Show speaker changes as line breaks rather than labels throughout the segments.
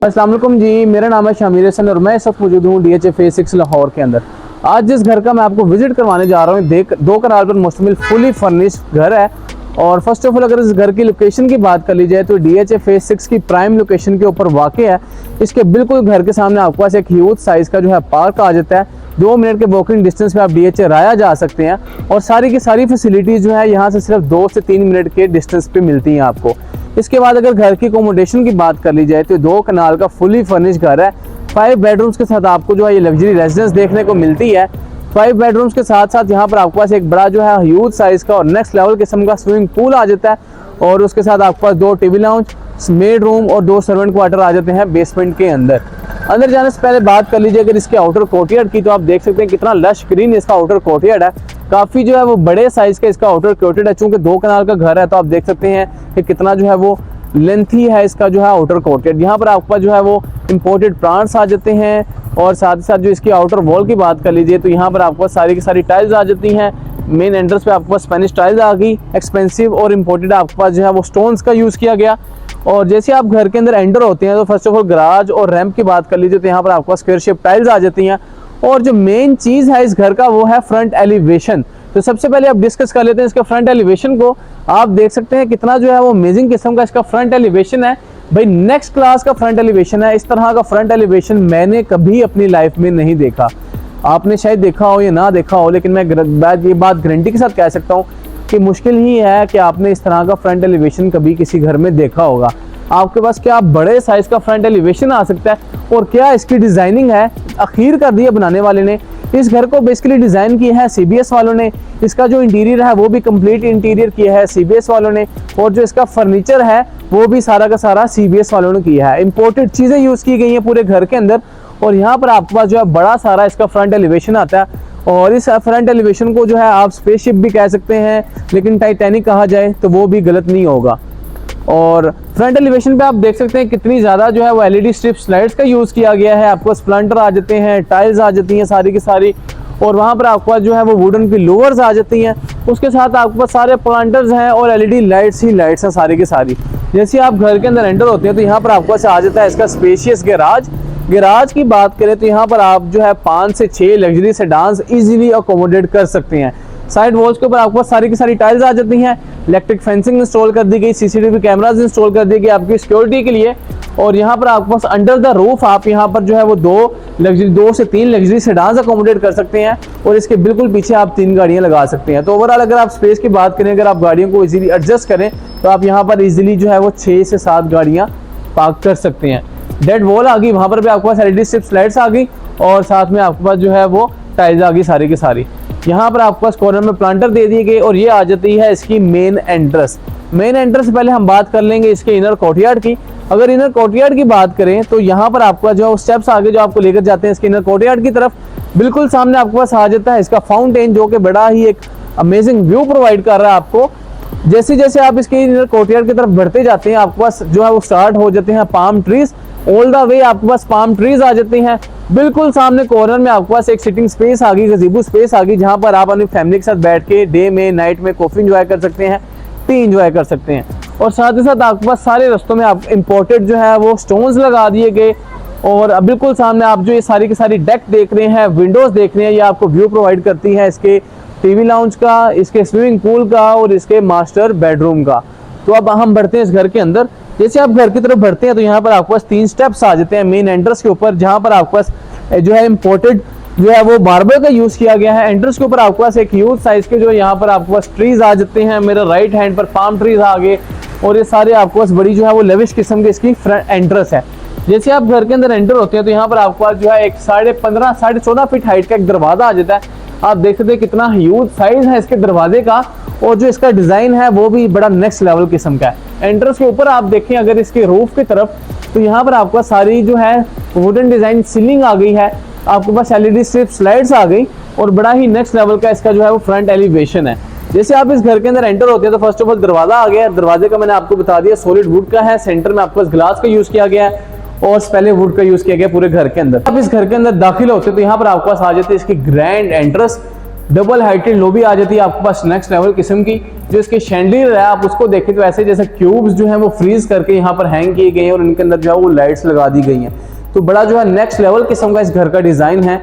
अस्सलाम वालेकुम जी, मेरा नाम है शामिर हसन और मैं इस वक्त मौजूद हूँ DHA फेज 6 लाहौर के अंदर। आज जिस घर का मैं आपको विजिट करवाने जा रहा हूँ, दो कनाल पर मुश्तमिल फुली फर्निश्ड घर है। और फर्स्ट ऑफ ऑल अगर इस घर की लोकेशन की बात कर ली जाए तो DHA फेज 6 की प्राइम लोकेशन के ऊपर वाक़ है। इसके बिल्कुल घर के सामने आपके पास एक ह्यूज साइज़ का जो है पार्क आ जाता है। 2 मिनट के वॉकिंग डिस्टेंस पे आप DHA राया जा सकते हैं और सारी की सारी फैसिलिटीज़ जो है यहाँ से सिर्फ 2 से 3 मिनट के डिस्टेंस पे मिलती हैं आपको। इसके बाद अगर घर की अकोमोडेशन की बात कर ली जाए तो 2 कनाल का फुली फर्निश्ड घर है। 5 बेडरूम्स के साथ आपको जो है ये लग्जरी रेजिडेंस देखने को मिलती है। 5 बेडरूम्स के साथ साथ यहाँ पर आपके पास एक बड़ा जो है ह्यूज साइज़ का और नेक्स्ट लेवल किस्म का स्विमिंग पूल आ जाता है। और उसके साथ आपके पास 2 टीवी लाउंज, मेड रूम और 2 सर्वेंट क्वार्टर आ जाते हैं बेसमेंट के अंदर। अंदर जाने से पहले बात कर लीजिए अगर इसके आउटर कोर्टयार्ड की, तो आप देख सकते हैं कितना लश ग्रीन इसका आउटर कोर्टयार्ड है। काफ़ी जो है वो बड़े साइज़ का इसका आउटर कोर्टयार्ड है। चूँकि 2 कनाल का घर है तो आप देख सकते हैं कि कितना जो है वो लेंथी है इसका जो है आउटर कोर्टयार्ड। यहाँ पर आपके पास जो है वो इम्पोर्टेड प्लांट्स आ जाते हैं। और साथ ही साथ जो इसकी आउटर वॉल की बात कर लीजिए तो यहाँ पर आपके पास सारी की सारी टाइल्स आ जाती हैं। मेन एंट्रेंस पे आपके पास स्पेनिश टाइल्स आ गई, एक्सपेंसिव और इम्पोर्टेड आपके पास जो है वो स्टोन्स का यूज़ किया गया। और जैसे आप घर के अंदर एंटर होते हैं तो फर्स्ट ऑफ ऑल गराज और रैंप की बात कर लीजिए तो यहाँ पर आपके पास स्क्वायर शेप टाइल्स आ जाती हैं। और जो मेन चीज़ है इस घर का वो है फ्रंट एलिवेशन। तो सबसे पहले आप डिस्कस कर लेते हैं इसके फ्रंट एलिवेशन को। आप देख सकते हैं कितना जो है वो अमेजिंग किस्म का इसका फ्रंट एलिवेशन है। भाई नेक्स्ट क्लास का फ्रंट एलिवेशन है। इस तरह का फ्रंट एलिवेशन मैंने कभी अपनी लाइफ में नहीं देखा। आपने शायद देखा हो या ना देखा हो, लेकिन मैं ये बात गारंटी के साथ कह सकता हूँ कि मुश्किल ही है कि आपने इस तरह का फ्रंट एलिवेशन कभी किसी घर में देखा होगा। आपके पास क्या बड़े साइज का फ्रंट एलिवेशन आ सकता है और क्या इसकी डिज़ाइनिंग है, अखीर कर दी है बनाने वाले ने। इस घर को बेसिकली डिज़ाइन किया है CBS वालों ने। इसका जो इंटीरियर है वो भी कंप्लीट इंटीरियर किया है CBS वालों ने। और जो इसका फर्नीचर है वो भी सारा का सारा CBS वालों ने किया है। इंपोर्टेड चीज़ें यूज़ की गई हैं पूरे घर के अंदर। और यहाँ पर आपके पास जो है बड़ा सारा इसका फ्रंट एलिवेशन आता है। और इस फ्रंट एलिवेशन को जो है आप स्पेसशिप भी कह सकते हैं, लेकिन टाइटैनिक कहा जाए तो वो भी गलत नहीं होगा। और फ्रंट एलिवेशन पे आप देख सकते हैं कितनी ज़्यादा जो है वो LED स्ट्रिप स्लाइड्स का यूज़ किया गया है। आपको स्प्लेंडर आ जाते हैं, टाइल्स आ जाती हैं सारी की सारी। और वहाँ पर आपके पास जो है वो वुडन की लोवर्स आ जाती हैं। उसके साथ आपके पास सारे प्लांटर्स हैं और LED लाइट्स ही लाइट्स हैं सारी की सारी। जैसे आप घर के अंदर एंटर होते हैं तो यहाँ पर आपके पास आ जाता है इसका स्पेशियस गैराज की बात करें तो यहाँ पर आप जो है 5 से 6 लग्जरी सेडान्स इजीली अकोमोडेट कर सकते हैं। साइड वॉल्स के ऊपर आपको सारी की सारी टाइल्स आ जाती हैं। इलेक्ट्रिक फेंसिंग इंस्टॉल कर दी गई, CCTV कैमराज इंस्टॉल कर दिए गए आपकी सिक्योरिटी के लिए। और यहाँ पर आपके पास अंडर द रूफ आप यहाँ पर जो है वो 2 से 3 लग्जरी सेडान्स अकोमोडेट कर सकते हैं। और इसके बिल्कुल पीछे आप 3 गाड़ियाँ लगा सकते हैं। तो ओवरऑल अगर आप स्पेस की बात करें, अगर आप गाड़ियों को इजीली एडजस्ट करें तो आप यहाँ पर इजीली जो है वो 6 से 7 गाड़ियाँ पार्क कर सकते हैं। डेड वॉल आ गई, वहाँ पर भी आपके पास LED स्ट्रिप स्लाइड्स आ गई और साथ में आपके पास जो है वो टाइल्स आ गई सारी की सारी। यहाँ पर आपके पास कॉर्नर में प्लांटर दे दिए गए। और ये आ जाती है इसकी मेन एंट्रेंस से पहले हम बात कर लेंगे इसके इनर कोर्टयार्ड की। अगर इनर कोर्टयार्ड की बात करें तो यहाँ पर आपका जो स्टेप्स आगे जो आपको लेकर जाते हैं इसके इनर कोर्टयार्ड की तरफ, बिल्कुल सामने आपके पास आ जाता है इसका फाउंटेन, जो कि बड़ा ही एक अमेजिंग व्यू प्रोवाइड कर रहा है आपको। जैसे जैसे आप इसके इनर कोर्टयार्ड की तरफ बढ़ते जाते हैं आपके पास जो है वो स्टार्ट हो जाते हैं पाम ट्रीज। ऑल द वे आपके पास पाम ट्रीज आ जाते हैं। बिल्कुल सामने कॉर्नर में आपके पास एक सिटिंग स्पेस आ गई, गज़ीबो स्पेस आ गई, जहां पर आप अपनी फैमिली के साथ बैठ के डे में नाइट में कॉफी एंजॉय कर सकते हैं, टी एंजॉय कर सकते हैं। और साथ ही साथ आपके पास सारे रस्तों में आप इंपोर्टेड जो है वो स्टोन्स लगा दिए गए। और बिल्कुल सामने आप जो ये सारी की सारी डेक देख रहे हैं, विंडोज देख रहे हैं, ये आपको व्यू प्रोवाइड करती है इसके टीवी लाउंज का, इसके स्विमिंग पूल का और इसके मास्टर बेडरूम का। तो अब हम बढ़ते हैं इस घर के अंदर। जैसे आप घर की तरफ बढ़ते हैं तो यहाँ पर आपके पास 3 स्टेप्स आ जाते हैं मेन एंट्रेंस के ऊपर, जहाँ पर आपके पास जो है इम्पोर्टेड जो है वो मार्बल का यूज़ किया गया है। एंट्रेंस के ऊपर आपके पास एक ह्यूज साइज के जो यहाँ पर आपके पास ट्रीज आ जाते हैं। मेरे राइट हैंड पर पाम ट्रीज आ गए और ये सारे आपके पास बड़ी जो है वो लेविश किस्म की इसकी फ्रंट एंट्रेंस है। जैसे आप घर के अंदर एंटर होते हैं तो यहाँ पर आपके पास जो है एक 15.5 साढ़े 14 फीट हाइट का एक दरवाजा आ जाता है। आप देख सकते हैं कितना ह्यूज साइज है इसके दरवाजे का। और जो इसका डिज़ाइन है वो भी बड़ा नेक्स्ट लेवल किस्म का है। एंट्रेंस के ऊपर आप देखें अगर इसके रूफ की तरफ तो यहाँ पर आपका सारी जो है वुडन डिज़ाइन सीलिंग आ गई है। आपके पास LED स्ट्रिप स्लाइड्स आ गई और बड़ा ही नेक्स्ट लेवल का इसका जो है वो फ्रंट एलिवेशन है। जैसे आप इस घर के अंदर एंटर होते हैं तो फर्स्ट ऑफ ऑल दरवाजा आ गया। दरवाजे का मैंने आपको बता दिया सॉलिड वुड का है। सेंटर में आपके पास ग्लास का यूज़ किया गया है और पहले वुड का यूज़ किया गया पूरे घर के अंदर। अब इस घर के अंदर दाखिल होते तो यहाँ पर आपके पास आ जाती है इसकी grand entrance. Double heighted lobby आ जाती है आपके पास नेक्स्ट लेवल किस्म की। जो इसके शैंडलियर है आप उसको देखें तो ऐसे जैसे क्यूब्स जो है वो फ्रीज करके यहाँ पर हैंग किए गए हैं और इनके अंदर जो है वो लाइट्स लगा दी गई हैं। तो बड़ा जो है नेक्स्ट लेवल किस्म का इस घर का डिजाइन है,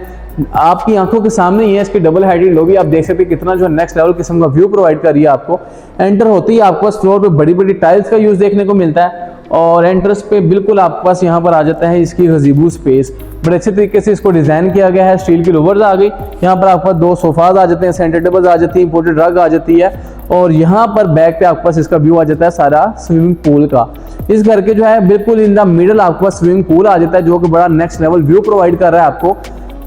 आपकी आंखों के सामने ही है। इसकी डबल हाइटेड लॉबी आप देख सकते हैं कितना जो है नेक्स्ट लेवल किस्म का व्यू प्रोवाइड कर रही है आपको। एंटर होते ही आपको फ्लोर पे बड़ी बड़ी टाइल्स का यूज देखने को मिलता है और एंट्रेंस पे बिल्कुल आपके पास यहाँ पर आ जाता है इसकी गजीबो स्पेस। बड़े अच्छे तरीके से इसको डिजाइन किया गया है। स्टील की लोवर्स आ गई, यहाँ पर आपके पास 2 सोफाज आ जाते हैं, सेंटर टेबल्स आ जाती है, इंपोर्टेड रग आ जाती है और यहाँ पर बैक पे आपके पास इसका व्यू आ जाता है सारा स्विमिंग पूल का। इस घर के जो है बिल्कुल इन द मिडल आपके पास स्विमिंग पूल आ जाता है जो कि बड़ा नेक्स्ट लेवल व्यू प्रोवाइड कर रहा है आपको।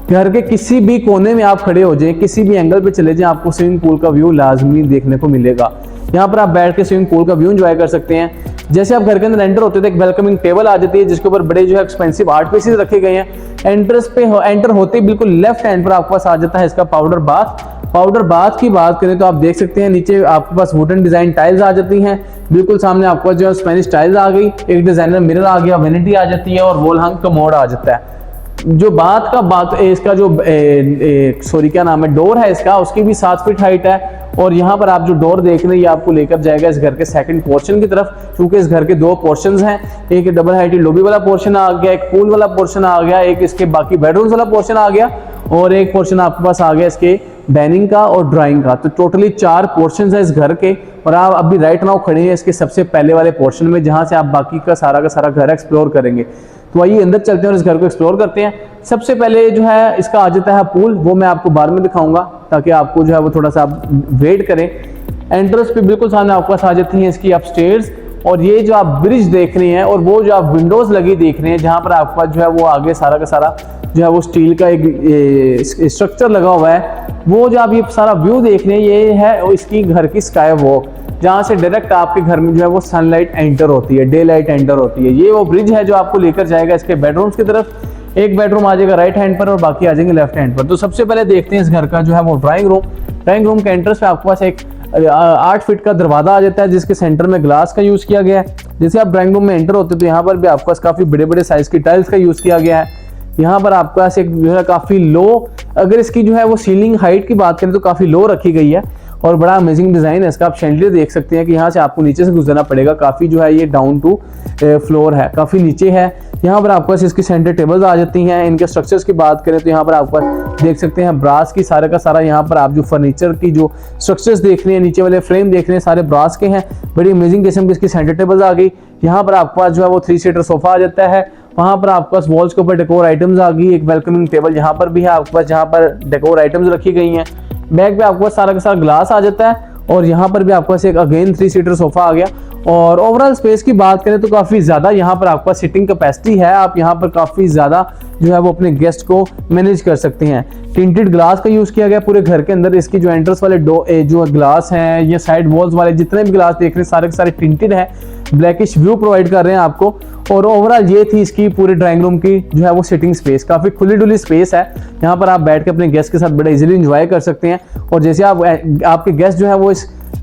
घर के किसी भी कोने में आप खड़े हो जाएं, किसी भी एंगल पे चले जाएं, आपको स्विमिंग पूल का व्यू लाजमी देखने को मिलेगा। यहाँ पर आप बैठ के स्विमिंग पूल का व्यू एंजॉय कर सकते हैं। जैसे आप घर के अंदर एंटर होते हैं तो एक वेलकमिंग टेबल आ जाती है जिसके ऊपर बड़े जो है एक्सपेंसिव आर्ट पीसेस रखे गए हैं। एंटर होते ही बिल्कुल लेफ्ट हैंड पर आपके पास आ जाता है इसका पाउडर बाथ। पाउडर बाथ की बात करें तो आप देख सकते हैं नीचे आपके पास वुडन डिजाइन टाइल्स आ जाती हैं। बिल्कुल सामने आपके पास जो है स्पेनिश टाइल्स आ गई, एक डिजाइनर मिरर आ गया, वेनिटी आ जाती है और वॉल हंग कमोड आ जाता है। जो बात इसका जो क्या नाम है, डोर है इसका, उसकी भी 7 फीट हाइट है और यहाँ पर आप जो डोर देख रहे हैं ये आपको लेकर जाएगा इस घर के सेकंड पोर्शन की तरफ। क्योंकि इस घर के 2 पोर्शंस हैं, एक डबल हाइटेड लॉबी वाला पोर्शन आ गया, एक पूल वाला पोर्शन आ गया, एक इसके बाकी बेडरूम्स वाला पोर्शन आ गया और एक पोर्शन आपके पास आ गया इसके डाइनिंग का और ड्राइंग का। तो टोटली 4 पोर्शन है इस घर के और आप अभी राइट नाउ खड़े हैं इसके सबसे पहले वाले पोर्शन में जहां से आप बाकी का सारा घर एक्सप्लोर करेंगे। तो आइए अंदर चलते हैं और इस घर को एक्सप्लोर करते हैं। सबसे पहले जो है इसका आ जाता है पूल, वो मैं आपको बाद में दिखाऊंगा ताकि आपको जो है वो थोड़ा सा आप वेट करें। एंट्रेंस पे बिल्कुल सामने आपके पास आ जाती है इसकी अपस्टेयर्स और ये जो आप ब्रिज देख रहे हैं और वो जो आप विंडोज लगी देख रहे हैं जहां पर आपके पास जो है वो आगे सारा का सारा जो है वो स्टील का एक स्ट्रक्चर लगा हुआ है। वो जो आप ये सारा व्यू देख रहे हैं ये है इसकी घर की स्काई वॉक जहां से डायरेक्ट आपके घर में जो है वो सनलाइट एंटर होती है, डे लाइट एंटर होती है। ये वो ब्रिज है जो आपको लेकर जाएगा इसके बेडरूम्स की तरफ। एक बेडरूम आ जाएगा राइट हैंड पर और बाकी आ जाएंगे लेफ्ट हैंड पर। तो सबसे पहले देखते हैं इस घर का जो है वो ड्राइंग रूम। ड्राइंग रूम के एंट्रेंस पे आपके पास एक 8 फीट का दरवाजा आ जाता है जिसके सेंटर में ग्लास का यूज किया गया है। जैसे आप ड्राइंग रूम में एंटर होते हैं तो यहाँ पर भी आपके पास काफी बड़े बड़े साइज की टाइल्स का यूज किया गया है। यहाँ पर आपके पास एक जो है काफी लो, अगर इसकी जो है वो सीलिंग हाइट की बात करें तो काफी लो रखी गई है और बड़ा अमेजिंग डिजाइन है इसका। आप शैंडलियर देख सकते हैं कि यहाँ से आपको नीचे से गुजरना पड़ेगा, काफी जो है ये डाउन टू फ्लोर है, काफी नीचे है। यहाँ पर आपके पास इसकी सेंटर टेबल्स आ जाती हैं। इनके स्ट्रक्चर्स की बात करें तो यहाँ पर आपके पास देख सकते हैं ब्रास की सारा का सारा, यहाँ पर आप जो फर्नीचर की जो स्ट्रक्चर्स देख रहे हैं, नीचे वाले फ्रेम देख रहे हैं, सारे ब्रास के हैं। बड़ी अमेजिंग किस्म की इसकी सेंटर टेबल्स आ गई। यहाँ पर आपके पास जो है वो 3 सीटर सोफा आ जाता है। वहां पर आपके पास वॉल्स के ऊपर डेकोर आइटम्स आ गई। एक वेलकमिंग टेबल यहाँ पर भी है आपके पास जहाँ पर डेकोर आइटम्स रखी गई हैं। बैक पे आपके पास सारा का सारा ग्लास आ जाता है और यहाँ पर भी आपके पास एक अगेन 3 सीटर सोफा आ गया। और ओवरऑल स्पेस की बात करें तो काफी ज्यादा यहाँ पर आपके पास सिटिंग कैपेसिटी है। आप यहाँ पर काफी ज्यादा जो है वो अपने गेस्ट को मैनेज कर सकते हैं। टिंटेड ग्लास का यूज किया गया पूरे घर के अंदर। इसकी जो एंट्रेंस वाले जो ग्लास हैं, ये साइड वॉल्स वाले जितने भी ग्लास देख रहे हैं सारे के सारे टिंटेड है, ब्लैकिश व्यू प्रोवाइड कर रहे हैं आपको। और ओवरऑल ये थी इसकी पूरे ड्राइंग रूम की जो है वो सिटिंग स्पेस। काफी खुली डुली स्पेस है, यहाँ पर आप बैठ के अपने गेस्ट के साथ बड़े इजीली एंजॉय कर सकते हैं। और जैसे आपके गेस्ट जो है वो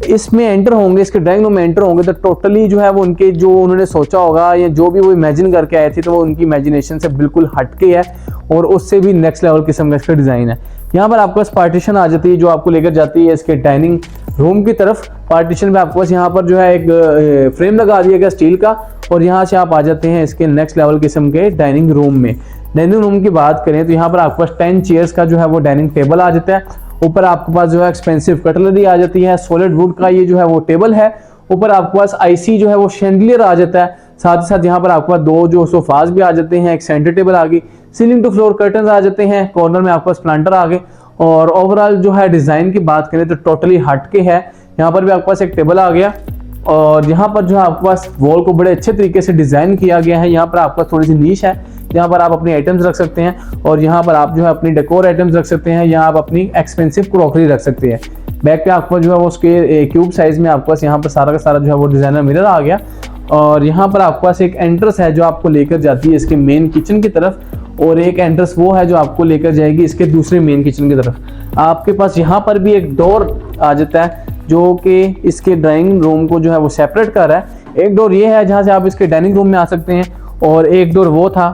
इसमें एंटर होंगे, इसके ड्राइंग रूम में एंटर होंगे तो टोटली जो है वो उनके जो उन्होंने सोचा होगा या जो भी वो इमेजिन करके आए थे तो वो उनकी इमेजिनेशन से बिल्कुल हटके है और उससे भी नेक्स्ट लेवल किस्म का इसका डिजाइन है। यहाँ पर आपके पास पार्टीशन आ जाती है जो आपको लेकर जाती है इसके डाइनिंग रूम की तरफ। पार्टीशन में आपके पास यहाँ पर जो है एक फ्रेम लगा दिया गया स्टील का और यहाँ से आप आ जाते हैं इसके नेक्स्ट लेवल किस्म के डाइनिंग रूम में। डाइनिंग रूम की बात करें तो यहाँ पर आपके पास 10 चेयर्स का जो है वो डाइनिंग टेबल आ जाता है। ऊपर आपके पास जो है एक्सपेंसिव कटलरी आ जाती है। सॉलिड वुड का ये जो है वो टेबल है। ऊपर आपके पास आईसी जो है वो शैंडलियर आ जाता है। साथ ही साथ यहाँ पर आपके पास 2 जो सोफाज भी आ जाते हैं, एक सेंटर टेबल आ गई, सीलिंग टू फ्लोर कर्टन आ जाते हैं, कॉर्नर में आपके पास प्लांटर आ गए। और ओवरऑल जो है डिजाइन की बात करें तो टोटली हटके है। यहाँ पर भी आपके पास एक टेबल आ गया और यहाँ पर जो है आपके पास वॉल को बड़े अच्छे तरीके से डिजाइन किया गया है। यहाँ पर आपके पास थोड़ी सी नीश है, यहाँ पर आप अपनी आइटम्स रख सकते हैं और यहाँ पर आप जो है अपनी डेकोर आइटम्स रख सकते हैं, यहाँ आप अपनी एक्सपेंसिव क्रॉकरी रख सकते हैं। बैक पे आपको जो है वो स्क्वायर क्यूब साइज में आपके पास यहाँ पर सारा का सारा जो है वो डिजाइनर मिरर आ गया। और यहाँ पर आपके पास एक एंट्रेंस है जो आपको लेकर जाती है इसके मेन किचन की तरफ और एक एंट्रेंस वो है जो आपको लेकर जाएगी इसके दूसरे मेन किचन की तरफ। आपके पास यहाँ पर भी एक डोर आ जाता है जो कि इसके ड्राइंग रूम को जो है वो सेपरेट कर रहा है। एक डोर ये है जहाँ से आप इसके डाइनिंग रूम में आ सकते हैं और एक डोर वो था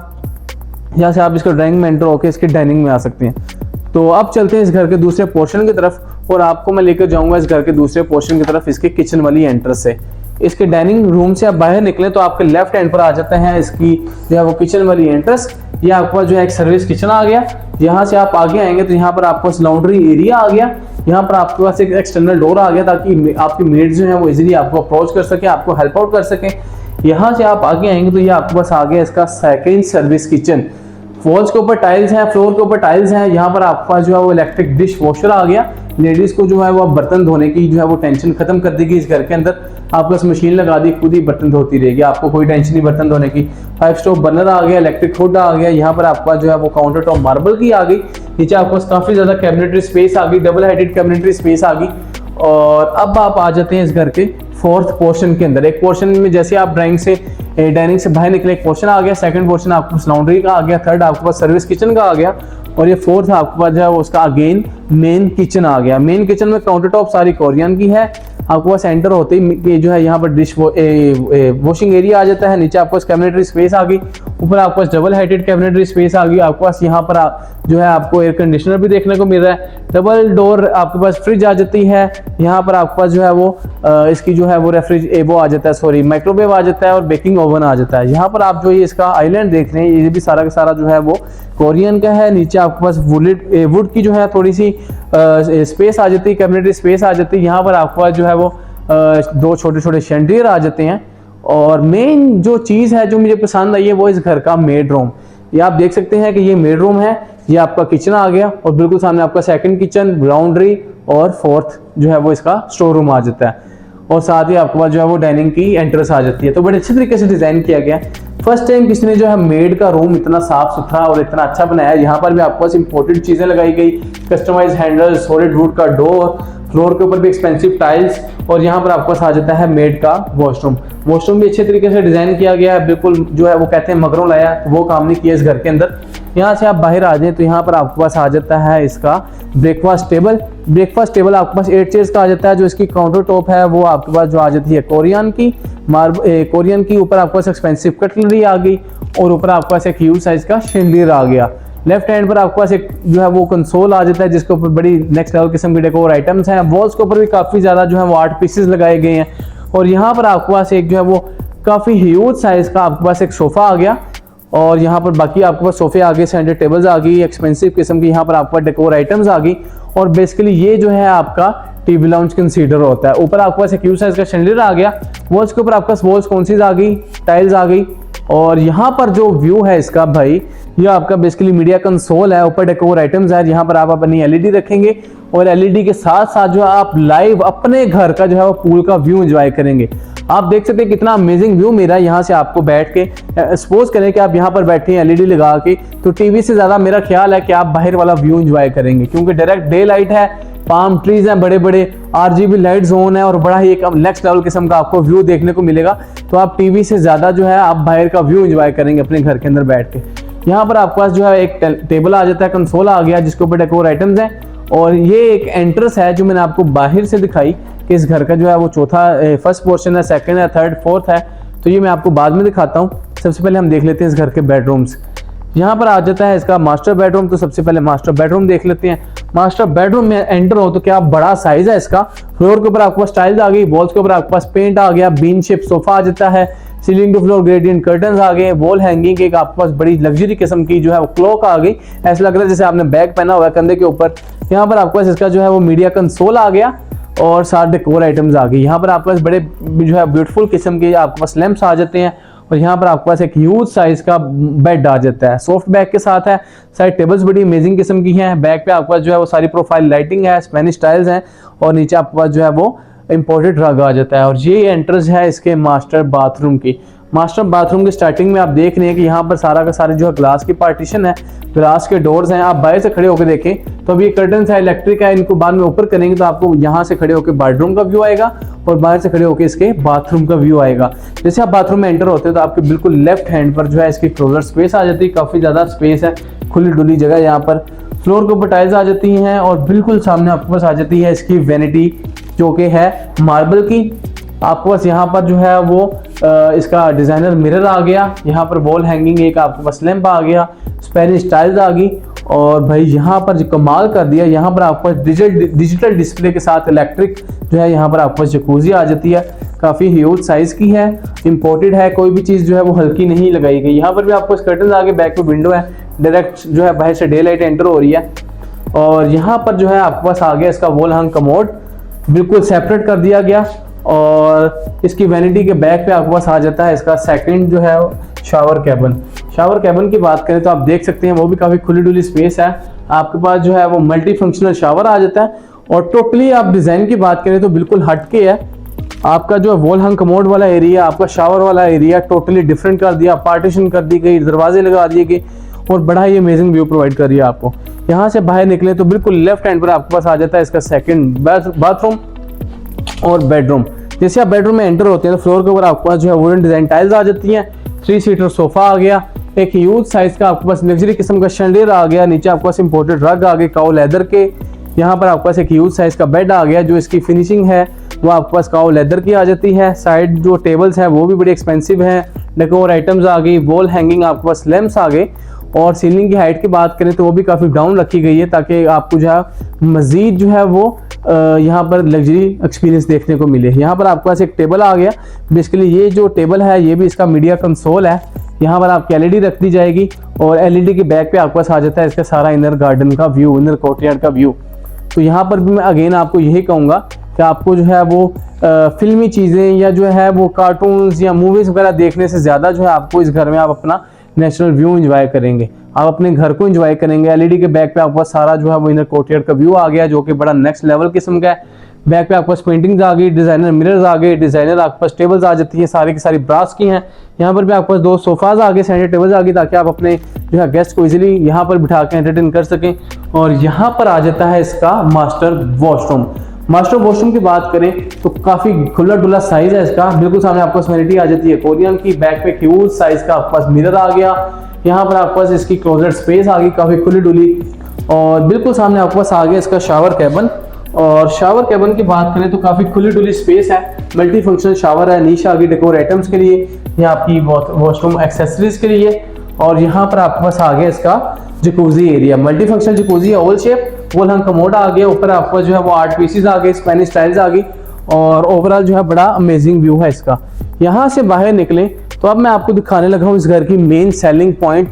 जहाँ से आप इसके ड्राइंग में एंटर होकर इसके डाइनिंग में आ सकते हैं। तो अब चलते हैं इस घर के दूसरे पोर्शन की तरफ और आपको मैं लेकर जाऊंगा इस घर के दूसरे पोर्शन की तरफ, इसके किचन वाली एंट्रेंस से। इसके डाइनिंग रूम से आप बाहर निकले तो आपके लेफ्ट हैंड पर आ जाते हैं इसकी जो है वो किचन वाली एंट्रेंस। ये आपके पास जो है एक सर्विस किचन आ गया। यहाँ से आप आगे आएंगे तो यहाँ पर आपको लॉन्ड्री एरिया आ गया। यहाँ पर आपके पास एक एक्सटर्नल डोर आ गया ताकि आपकी मेड जो है वो इजीली आपको अप्रोच कर सके, आपको हेल्प आउट कर सके। यहाँ से आप आगे आएंगे तो ये आपके पास आ गया इसका सेकंड सर्विस किचन। वॉल्स के ऊपर टाइल्स हैं, फ्लोर के ऊपर टाइल्स हैं। यहाँ पर आपके पास जो है वो इलेक्ट्रिक डिश वॉशर आ गया। लेडीज को जो है वो बर्तन धोने की जो है वो टेंशन खत्म कर देगी। इस घर के अंदर आप बस मशीन लगा दी, खुद ही बर्तन धोती रहेगी, आपको कोई टेंशन नहीं बर्तन धोने की। 5 स्टोव बर्नर आ गया, इलेक्ट्रिक हुड आ गया। यहाँ पर आपका जो है वो काउंटर टॉप मार्बल की आ गई। नीचे आपके पास काफी ज्यादा कैबिनेटरी स्पेस आ गई, डबल हाइटेड कैबिनेटरी स्पेस आ गई। और अब आप आ जाते हैं इस घर के फोर्थ पोर्शन के अंदर। एक पोर्शन में जैसे आप डाइनिंग से बाहर निकले एक पोर्शन आ गया, सेकंड पोर्शन आपके पास लॉन्ड्री का आ गया, थर्ड आपके पास सर्विस किचन का आ गया और ये फोर्थ आपके पास जो है उसका अगेन मेन किचन आ गया। मेन किचन में काउंटर टॉप सारी कोरियन की है। आपके पास एंटर होते ही जो है यहाँ पर डिश वॉशिंग एरिया आ जाता है। नीचे आपके पास कैबिनेटरी स्पेस आ गई, ऊपर आपके पास डबल हाइटेड कैबिनेटरी स्पेस आ गई। आपके पास यहाँ पर जो है आपको एयर कंडीशनर भी देखने को मिल रहा है। डबल डोर आपके पास फ्रिज आ जाती है। यहाँ पर आपके पास जो है वो इसकी जो है वो वो आ जाता है, सॉरी माइक्रोवेव आ जाता है और बेकिंग ओवन आ जाता है। यहाँ पर आप जो ये इसका आइलैंड देख रहे हैं ये भी सारा का सारा जो है वो कोरियन का है। नीचे आपके पास वुड की जो है थोड़ी सी स्पेस आ जाती है, कैबिनेटरी स्पेस आ जाती है। यहाँ पर आपके पास जो है वो 2 छोटे छोटे शैंडियर आ जाते हैं। और मेन जो चीज़ है जो मुझे पसंद आई है वो इस घर का मेड रूम। ये आप देख सकते हैं कि ये मेड रूम है, ये आपका किचन आ गया और बिल्कुल सामने आपका सेकंड किचन, लॉन्ड्री और फोर्थ जो है वो इसका स्टोर रूम आ जाता है। और साथ ही आपके पास जो है वो डाइनिंग की एंट्रेंस आ जाती है। तो बड़े अच्छे तरीके से डिजाइन किया गया है। फर्स्ट टाइम किसी ने जो है मेड का रूम इतना साफ सुथरा और इतना अच्छा बनाया। यहाँ पर भी आपके पास इंपोर्टेड चीजें लगाई गई, कस्टमाइज हैंडल, सॉलिड वुड का डोर, फ्लोर के ऊपर भी एक्सपेंसिव टाइल्स और यहाँ पर आपके पास आ जाता है मेड का वॉशरूम। वॉशरूम भी अच्छे तरीके से डिजाइन किया गया है, बिल्कुल जो है वो कहते हैं मगरों लाया, वो काम नहीं किया इस घर के अंदर। यहाँ से आप बाहर आ जाए तो यहाँ पर आपके पास आ जाता है इसका ब्रेकफास्ट टेबल। ब्रेकफास्ट टेबल आपके पास 8 चेयर्स का आ जाता है। जो इसकी काउंटर टॉप है वो आपके पास जो आ जाती है कोरियन की ऊपर आपके पास एक्सपेंसिव कटलरी आ गई और ऊपर आपके पास एक ह्यूज साइज का शैंडिलियर आ गया। लेफ्ट हैंड पर आपके पास एक जो है वो कंसोल आ जाता है जिसके ऊपर बड़ी नेक्स्ट लेवल किस्म के डेकोर आइटम्स हैं। वॉल्स के ऊपर भी काफी ज्यादा जो है वो आर्ट पीसेस लगाए गए हैं। और यहाँ पर आपके पास एक जो है वो काफी ह्यूज साइज का आपके पास एक सोफा आ गया और यहाँ पर बाकी आपके पास सोफे आ गए, सेंटर टेबल्स आ गई, एक्सपेंसिव किस्म की यहाँ पर आपके पास डेकोर आइटम्स आ गई। और बेसिकली ये जो है आपका टीवी लाउंज कंसीडर होता है। ऊपर आपके पास एक ह्यूज साइज का शैंडिलियर आ गया। वॉल्स के ऊपर आपके पास वॉल्स कौनसीज आ गई, टाइल्स आ गई। और यहाँ पर जो व्यू है इसका भाई, ये आपका बेसिकली मीडिया कंसोल है, ऊपर डेकोर आइटम्स है। यहाँ पर आप अपनी एलईडी रखेंगे और एलईडी के साथ साथ जो आप लाइव अपने घर का जो है वो पूल का व्यू एंजॉय करेंगे। आप देख सकते हैं कितना अमेजिंग व्यू मेरा यहाँ से आपको बैठ के सपोज करें कि आप यहाँ पर बैठे हैं एलईडी लगा के, तो टीवी से ज्यादा मेरा ख्याल है कि आप बाहर वाला व्यू एंजॉय करेंगे क्योंकि डायरेक्ट डे लाइट है, पाम ट्रीज हैं, बड़े बड़े आरजीबी लाइट जोन है और बड़ा ही एक नेक्स्ट लेवल किस्म का आपको व्यू देखने को मिलेगा। तो आप टीवी से ज्यादा जो है आप बाहर का व्यू एंजॉय करेंगे अपने घर के अंदर बैठ के। यहाँ पर आपके पास जो है एक टेबल आ जाता है, कंसोल आ गया जिसके ऊपर डेकोर आइटम्स हैं। और ये एक एंट्रेंस है जो मैंने आपको बाहर से दिखाई कि इस घर का जो है वो चौथा फर्स्ट पोर्शन है, सेकंड है, थर्ड, फोर्थ है। तो ये मैं आपको बाद में दिखाता हूँ। सबसे पहले हम देख लेते हैं इस घर के बेडरूम्स। यहाँ पर आ जाता है इसका मास्टर बेडरूम। तो सबसे पहले मास्टर बेडरूम देख लेते हैं। मास्टर बेडरूम में एंटर हो तो क्या बड़ा साइज है इसका। फ्लोर के ऊपर आपके पास टाइल्स आ गई, वॉल्स के ऊपर आपके पास पेंट आ गया, बीन शेप सोफा आ जाता है, ceiling to floor gradient curtains आ गए, वॉल हैंगिंग एक आपके पास बड़ी लग्जरी किस्म की जो है वो क्लॉक आ गई। ऐसा लग रहा है जैसे आपने बैग पहना हुआ है कंधे के ऊपर। यहाँ पर आपके पास इसका जो है वो मीडिया कंसोल आ गया और साथ डेकोर आइटम्स आ गई। यहाँ पर आपके पास बड़े जो है ब्यूटीफुल किस्म के आपके पास लैंप्स आ जाते हैं और यहाँ पर आपके पास एक ह्यूज साइज का बेड आ जाता है, सॉफ्ट बैक के साथ है। साइड टेबल्स बड़ी अमेजिंग किस्म की हैं। बैक पे आपके पास जो है वो सारी प्रोफाइल लाइटिंग है, स्पेनिश टाइल्स हैं और नीचे आपके पास जो है वो इंपोर्टेड रग आ जाता है। और ये एंट्रेंस है इसके मास्टर बाथरूम की। मास्टर बाथरूम की स्टार्टिंग में आप देख रहे हैं कि यहाँ पर सारा का सारे जो है ग्लास की पार्टीशन है, ग्लास के डोर्स हैं। आप बाहर से खड़े होकर देखें तो अभी ये कर्टन्स है, इलेक्ट्रिक है, इनको बाद में ऊपर करेंगे तो आपको यहाँ से खड़े होकर बेडरूम का व्यू आएगा और बाहर से खड़े होकर इसके बाथरूम का व्यू आएगा। जैसे आप बाथरूम में एंटर होते हैं तो आपके बिल्कुल लेफ्ट हैंड पर जो है इसकी क्लोजर स्पेस आ जाती है। काफी ज्यादा स्पेस है, खुली डुली जगह। यहाँ पर फ्लोर के ऊपर टाइल्स आ जाती हैं और बिल्कुल सामने आपके पास आ जाती है इसकी वेनिटी जो कि है मार्बल की। आपके पास यहाँ पर जो है वो इसका डिजाइनर मिरर आ गया। यहाँ पर वॉल हैंगिंग एक आपके पास लैंप आ गया, स्पेनिश टाइल्स आ गई और भाई यहाँ पर जो कमाल कर दिया, यहाँ पर आपको डिजिटल डिस्प्ले के साथ इलेक्ट्रिक जो है यहाँ पर आपको जकूजी आ जाती है, काफ़ी ह्यूज साइज़ की है, इंपोर्टेड है, कोई भी चीज़ जो है वो हल्की नहीं लगाई गई। यहाँ पर भी आपको कर्टन आगे बैक में विंडो है, डायरेक्ट जो है बाहर से डे लाइट एंटर हो रही है। और यहाँ पर जो है आपके पास आ गया इसका वॉल हंग कमोड, बिल्कुल सेपरेट कर दिया गया। और इसकी वैनिटी के बैक पे आपके पास आ जाता है इसका सेकंड जो है शावर कैबिन। शावर कैबिन की बात करें तो आप देख सकते हैं वो भी काफ़ी खुली डुली स्पेस है, आपके पास जो है वो मल्टी फंक्शनल शावर आ जाता है। और टोटली आप डिज़ाइन की बात करें तो बिल्कुल हटके है, आपका जो वॉल हंग कमोड वाला एरिया, आपका शावर वाला एरिया टोटली डिफरेंट कर दिया, पार्टीशन कर दी गई, दरवाजे लगा दिए गए और बड़ा ही अमेजिंग व्यू प्रोवाइड कर रही है आपको। यहाँ से बाहर निकले तो बिल्कुल लेफ्ट हैंड पर आपके पास आ जाता है इसका सेकंड बाथरूम और बेडरूम। जैसे आप बेडरूम में एंटर होते हैं तो फ्लोर के ऊपर आपके पास जो है वुडन डिजाइन टाइल्स आ जाती हैं, 3 सीटर सोफा आ गया, एक ह्यूज साइज का आपके पास लग्जरी किस्म का शैंडिलियर आ गया, नीचे आपके पास इंपोर्टेड रग आ गए काऊ लेदर के। यहाँ पर आपके पास एक ह्यूज साइज का बेड आ गया, जो इसकी फिनिशिंग है वो आपके पास काऊ लेदर की आ जाती है। साइड जो टेबल्स हैं वो भी बड़ी एक्सपेंसिव हैं, डेकोर आइटम्स आ गई, वॉल हैंगिंग आपके पास लैंप्स आ गए। और सीलिंग की हाइट की बात करें तो वो भी काफ़ी डाउन रखी गई है ताकि आपको जो है मज़ीद जो है वो यहाँ पर लग्जरी एक्सपीरियंस देखने को मिले। यहाँ पर आपके पास एक टेबल आ गया, बेसिकली ये जो टेबल है ये भी इसका मीडिया कंसोल है। यहाँ पर आपकी एलईडी रख दी जाएगी और एलईडी के बैक पे आपके पास आ जाता है इसका सारा इनर गार्डन का व्यू, इनर कोर्टयार्ड का व्यू। तो यहाँ पर भी मैं अगेन आपको यही कहूँगा कि आपको जो है वो फिल्मी चीज़ें या जो है वो कार्टून्स या मूवीज़ वगैरह देखने से ज़्यादा जो है आपको इस घर में आप अपना नेचुरल व्यू एंजॉय करेंगे, आप अपने घर को एंजॉय करेंगे। एलईडी के बैक पे आपके पास सारा जो है वो इनर कोर्टयार्ड का व्यू आ गया, जो कि बड़ा नेक्स्ट लेवल किस्म का है। बैक पे आपके पास पेंटिंग्स आ गई, डिजाइनर मिरर्स आ गए, डिजाइनर आपके पास टेबल्स आ जाती हैं, सारी की सारी ब्रास की हैं। यहाँ पर भी आपके पास 2 सोफाज आ गए, सेंटर टेबल्स आ गई, ताकि आप अपने जो है गेस्ट को इजीली यहाँ पर बिठा के एंटरटेन कर सकें। और यहाँ पर आ जाता है इसका मास्टर वॉशरूम। मास्टर वॉशरूम की बात करें तो काफ़ी खुला डुला साइज है इसका, बिल्कुल सामने आपको वैनिटी आ जाती है कोरियन की, बैक पे ह्यूज साइज का आपके पास मिरर आ गया। यहाँ पर आपके पास इसकी क्लोजेट स्पेस आ गई काफ़ी खुली डुली। और बिल्कुल सामने आपके पास आ गया इसका शावर कैबिन। और शावर कैबिन की बात करें तो काफ़ी खुली डुली स्पेस है, मल्टी फंक्शनल शावर है, नीचे आ गई डेकोर आइटम्स के लिए, यहाँ आपकी वॉशरूम एक्सेसरीज के लिए। और यहाँ पर आपके पास आ गया इसका jacuzzi area, multi functional jacuzzi है, ओवल शेप, वॉल हंग कमोड आ गया, ऊपर आपको जो है वो 8 पीसेज आ गए, स्पेनिश टाइल्स आ गई। और ओवरऑल जो है बड़ा अमेजिंग व्यू है इसका। यहाँ से बाहर निकले तो अब मैं आपको दिखाने लगा हूँ इस घर की मेन सेलिंग पॉइंट।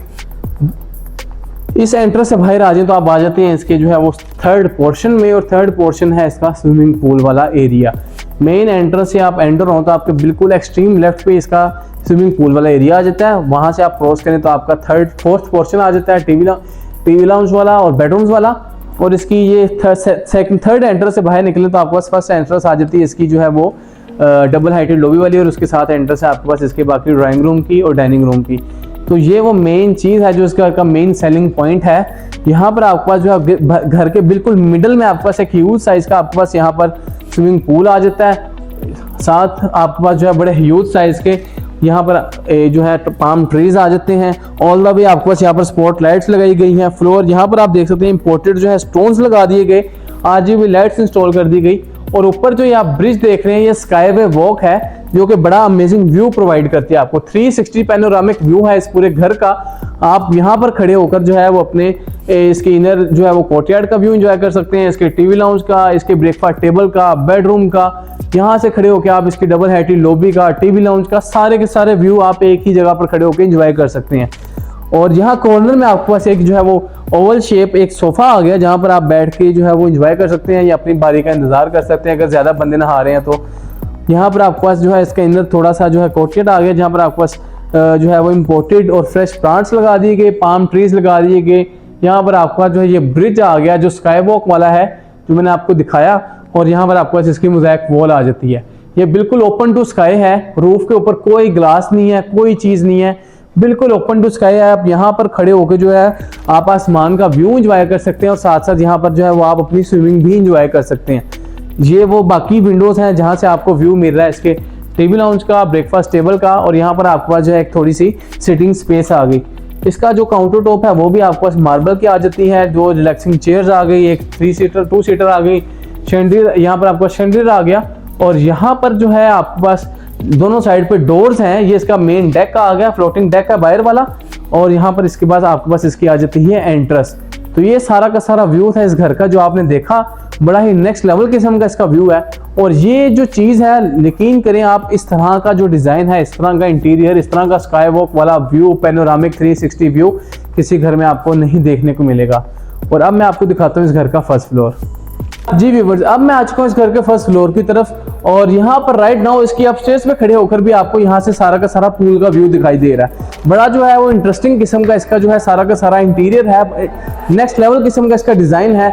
इस एंट्रेंस से बाहर आ जाए तो आप आ जाते हैं इसके जो है वो थर्ड पोर्शन में, और थर्ड पोर्शन है इसका स्विमिंग पूल वाला एरिया। मेन एंट्रेंस से आप एंटर हो तो आपके बिल्कुल एक्सट्रीम लेफ्ट पे इसका स्विमिंग पूल वाला एरिया आ जाता है। वहाँ से आप क्रॉस करें तो आपका फोर्थ पोर्शन आ जाता है टीवी लाउंज वाला और बेडरूम्स वाला। और इसकी ये थर्ड एंट्रेंस से बाहर निकले तो आपके पास फर्स्ट एंट्रेंस आ जाती है इसकी जो है वो डबल हाइटेड लॉबी वाली, और उसके साथ एंट्रेंस है आपके पास इसके बाकी ड्राइंग रूम की और डाइनिंग रूम की। तो ये वो मेन चीज़ है जो इसका का मेन सेलिंग पॉइंट है। यहाँ पर आपके पास जो है घर के बिल्कुल मिडल में आपके पास एक ह्यूज साइज का आपके पास यहाँ पर स्विमिंग पूल आ जाता है, साथ आपके पास जो है बड़े ह्यूज साइज के यहाँ पर जो है पाम ट्रीज आ जाते हैं। ऑल द वे आपके पास यहाँ पर स्पॉट लाइट्स लगाई गई हैं। फ्लोर यहाँ पर आप देख सकते हैं इंपोर्टेड जो है स्टोन्स लगा दिए गए, RGB लाइट्स इंस्टॉल कर दी गई। और ऊपर जो ये आप ब्रिज देख रहे हैं ये स्काई वे वॉक है, जो कि बड़ा अमेजिंग व्यू प्रोवाइड करती है आपको। 360 पैनोरामिक व्यू है इस पूरे घर का। आप यहाँ पर खड़े होकर जो है वो अपने इसके इनर जो है वो कोर्टयार्ड का व्यू एंजॉय कर सकते हैं, इसके टीवी लाउंज का, इसके ब्रेकफास्ट टेबल का, बेडरूम का। यहाँ से खड़े होकर आप इसकी डबल हाइटेड लॉबी का, टीवी लाउंज का, सारे के सारे व्यू आप एक ही जगह पर खड़े होकर एंजॉय कर सकते हैं। और यहाँ कॉर्नर में आपके पास एक जो है वो ओवल शेप एक सोफा आ गया, जहाँ पर आप बैठ के जो है वो एंजॉय कर सकते हैं या अपनी बारी का इंतजार कर सकते हैं अगर ज़्यादा बंदे नहा रहे हैं तो। यहाँ पर आपके पास जो है इसके अंदर थोड़ा सा जो है कोर्टयार्ड आ गया, जहाँ पर आपके पास जो है वो इम्पोर्टेड और फ्रेश प्लांट्स लगा दिए गए, पाम ट्रीज लगा दिए गए। यहाँ पर आपके पास जो है ये ब्रिज आ गया जो स्काई वॉक वाला है जो मैंने आपको दिखाया। और यहाँ पर आपके पास इसकी मोज़ेक वॉल आ जाती है। ये बिल्कुल ओपन टू स्काई है, रूफ के ऊपर कोई ग्लास नहीं है, कोई चीज़ नहीं है, बिल्कुल ओपन टू स्काई है। आप यहाँ पर खड़े होकर जो है आप आसमान का व्यू एंजॉय कर सकते हैं और साथ साथ यहाँ पर जो है वो आप अपनी स्विमिंग भी एंजॉय कर सकते हैं। ये वो बाकी विंडोज़ हैं जहाँ से आपको व्यू मिल रहा है इसके टीवी लाउंज का, ब्रेकफास्ट टेबल का। और यहाँ पर आपके पास जो है एक थोड़ी सी सिटिंग स्पेस आ गई। इसका जो काउंटर टॉप है वो भी आपके पास मार्बल की आ जाती है, जो रिलैक्सिंग चेयर्स आ गई, एक 3 सीटर 2 सीटर आ गई, शैंडिलियर यहाँ पर आपका शैंडिलियर आ गया। और यहाँ पर जो है आपके पास दोनों साइड पे डोर्स हैं। ये इसका मेन डेक आ गया, फ्लोटिंग डेक है बाहर वाला। और यहाँ पर इसके बाद आपके पास इसकी आ जाती है एंट्रेंस। तो ये सारा का सारा व्यू था इस घर का जो आपने देखा, बड़ा ही नेक्स्ट लेवल किस्म का इसका व्यू है। और ये जो चीज़ है, यकीन करें आप, इस तरह का जो डिज़ाइन है, इस तरह का इंटीरियर, इस तरह का स्काई वॉक वाला व्यू, पैनोरामिक 360 व्यू किसी घर में आपको नहीं देखने को मिलेगा। और अब मैं आपको दिखाता हूँ इस घर का फर्स्ट फ्लोर। जी व्यूअर्स, अब मैं आ चुका हूँ इस घर के फर्स्ट फ्लोर की तरफ और यहाँ पर राइट नाउ इसकी अपस्टेयर्स पे खड़े होकर भी आपको यहाँ से सारा का सारा पूल का व्यू दिखाई दे रहा है। बड़ा जो है वो इंटरेस्टिंग किस्म का इसका जो है सारा का सारा इंटीरियर है, नेक्स्ट लेवल किस्म का इसका डिजाइन है।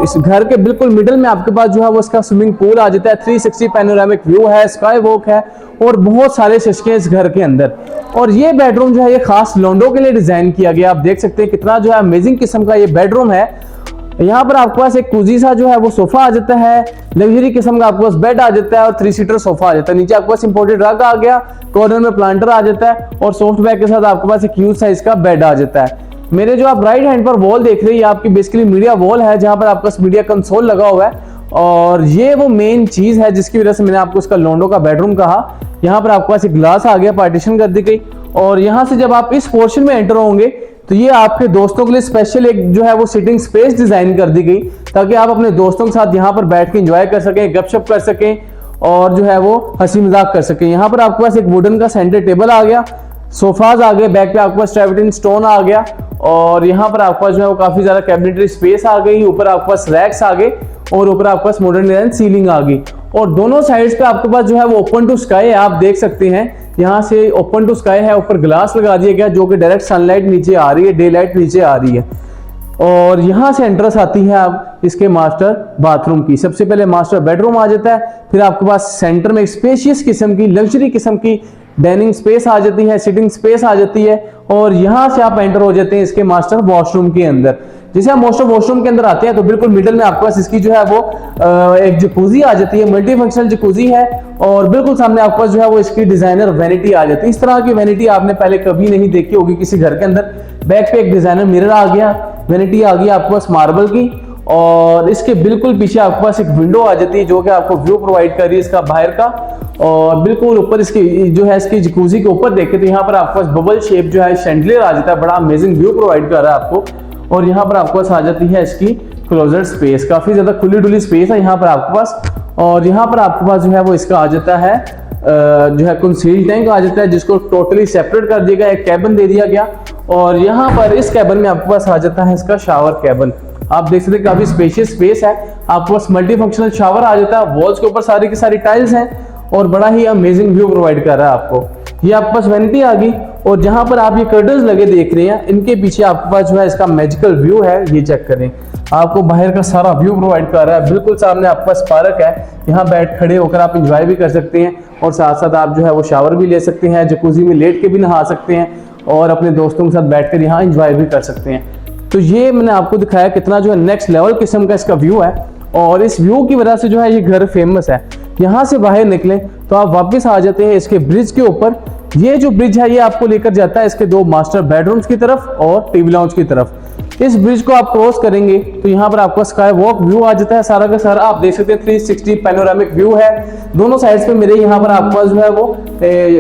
इस घर के बिल्कुल मिडिल में आपके पास जो है वो इसका स्विमिंग पूल आ जाता है, 360 पैनोरामिक व्यू है, स्काई वॉक है और बहुत सारे शिशके इस घर के अंदर। और ये बेडरूम जो है ये खास लॉन्डो के लिए डिजाइन किया गया। आप देख सकते हैं कितना जो है अमेजिंग किस्म का ये बेडरूम है। यहाँ पर आपके पास एक कुजी सा जो है वो सोफा आ जाता है, लग्जरी किस्म का आपके पास बेड आ जाता है और 3 सीटर सोफा आ जाता है। नीचे आपके पास इंपोर्टेड रग आ गया, कॉर्नर में प्लांटर आ जाता है और सॉफ्ट बैक के साथ आपके पास एक ह्यूज साइज का बेड आ जाता है। मेरे जो आप राइट हैंड पर वॉल देख रहे हैं, ये आपकी बेसिकली मीडिया वॉल है जहाँ पर आपके पास मीडिया कंसोल लगा हुआ है और ये वो मेन चीज है जिसकी वजह से मैंने आपको इसका लॉन्डो का बेडरूम कहा। यहाँ पर आपके पास एक ग्लास आ गया, पार्टीशन कर दी गई और यहाँ से जब आप इस पोर्शन में एंटर होंगे तो ये आपके दोस्तों के लिए स्पेशल एक जो है वो सिटिंग स्पेस डिजाइन कर दी गई ताकि आप अपने दोस्तों के साथ यहाँ पर बैठ के एंजॉय कर सकें, गपशप कर सकें और जो है वो हंसी मजाक कर सकें। यहाँ पर आपके पास एक वुडन का सेंटर टेबल आ गया, सोफाज आ गए, बैक पे आपके पास ट्रेवर्टिन स्टोन आ गया और यहाँ पर आपके पास जो है वो काफी ज्यादा कैबिनेटरी स्पेस आ गई। ऊपर आपके पास रैक्स आ गए और ऊपर आपके पास मॉडर्न डिजाइन सीलिंग आ गई और दोनों साइड्स पे आपके पास जो है वो ओपन टू स्काई है। आप देख सकते हैं यहाँ से ओपन टू स्काई है, ऊपर ग्लास लगा दिया गया जो कि डायरेक्ट सनलाइट नीचे आ रही है, डे लाइट नीचे आ रही है। और यहाँ से एंट्रेंस आती है आप इसके मास्टर बाथरूम की। सबसे पहले मास्टर बेडरूम आ जाता है, फिर आपके पास सेंटर में एक स्पेशियस किस्म की, लग्जरी किस्म की डाइनिंग स्पेस आ जाती है, सिटिंग स्पेस आ जाती है और यहाँ से आप एंटर हो जाते हैं इसके मास्टर वॉशरूम के अंदर। जैसे आप मास्टर वॉशरूम के अंदर आते हैं तो बिल्कुल मिडिल में आपके पास इसकी जो है वो एक जकूजी आ जाती है, मल्टी फंक्शनल जकूजी है और बिल्कुल सामने आपके पास जो है वो इसकी डिजाइनर वैनिटी आ जाती है। इस तरह की वैनिटी आपने पहले कभी नहीं देखी होगी किसी घर के अंदर। बैक पे एक डिजाइनर मिरर आ गया, वैनिटी आ गई आपके पास मार्बल की और इसके बिल्कुल पीछे आपके पास एक विंडो आ जाती है जो कि आपको व्यू प्रोवाइड कर रही है इसका बाहर का। और बिल्कुल ऊपर इसकी जो है इसकी जकूजी के ऊपर देखे तो यहाँ पर आपके पास बबल शेप जो है शैंडलियर आ जाता है, बड़ा अमेजिंग व्यू प्रोवाइड कर रहा है आपको। और यहाँ पर आपके पास आ जाती है इसकी क्लोजर स्पेस, काफी ज्यादा खुली डुली स्पेस है यहाँ पर आपके पास। और यहाँ पर आपके पास जो है वो इसका आ जाता है जो है कंसील टैंक आ जाता है जिसको टोटली सेपरेट कर दिया गया, एक कैबिन दे दिया गया। और यहाँ पर इस कैबिन में आपके पास आ जाता है इसका शावर कैबिन। आप देख सकते हैं काफी स्पेशियस स्पेस है, आपके पास मल्टी फंक्शनल शावर आ जाता है, वॉल्स के ऊपर सारी की सारी टाइल्स हैं और बड़ा ही अमेजिंग व्यू प्रोवाइड कर रहा है आपको। ये आपके पास वैनिटी आ गई और जहां पर आप ये कर्टन्स लगे देख रहे हैं इनके पीछे आपके पास जो है इसका मैजिकल व्यू है। ये चेक करें, आपको बाहर का सारा व्यू प्रोवाइड कर रहा है। बिल्कुल सामने आपके पास पार्क है, यहाँ बैठ खड़े होकर आप इंजॉय भी कर सकते हैं और साथ साथ आप जो है वो शावर भी ले सकते हैं, जकूजी में लेट के भी नहा सकते हैं और अपने दोस्तों के साथ बैठकर यहाँ इंजॉय भी कर सकते हैं। तो ये मैंने आपको दिखाया कितना जो है नेक्स्ट लेवल किस्म का इसका व्यू है और इस व्यू की वजह से जो है ये घर फेमस है। यहाँ से बाहर निकले तो आप वापस आ जाते हैं इसके ब्रिज के ऊपर। ये जो ब्रिज है ये आपको लेकर जाता है इसके 2 मास्टर बेडरूम्स की तरफ और टीवी लाउंज की तरफ। इस ब्रिज को आप क्रॉस करेंगे तो यहाँ पर आपका स्काई वॉक व्यू आ जाता है सारा का सारा। आप देख सकते हैं 360 पैनोरामिक व्यू है। दोनों साइड्स पे मेरे यहाँ पर आपके पास जो है वो